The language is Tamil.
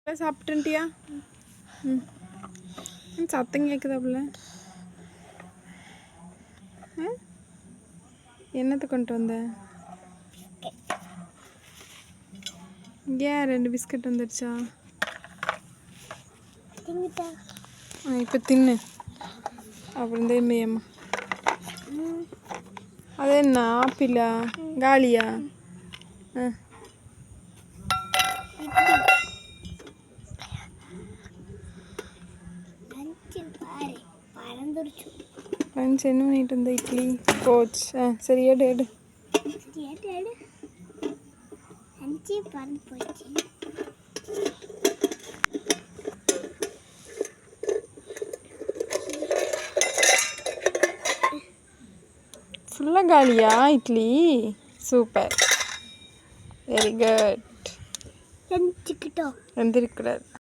சாப்பிட்டுட்டியா? சத்தம் கேட்குதாப்புல. என்னத்தை கொண்டு வந்த? ஏன் 2 பிஸ்கட் வந்துடுச்சா? இப்போ தின்னு. அப்புறம் தேம்பியம்மா அது என்ன ஆப்பிளா காலியா? லஞ்ச் என்ன பண்ணிட்டு இருந்த? இட்லி போச்சு. சரி எடு எடு. ஃபுல்லாக காலியா இட்லி? Super, very good. எந்திரிக்கூடாது.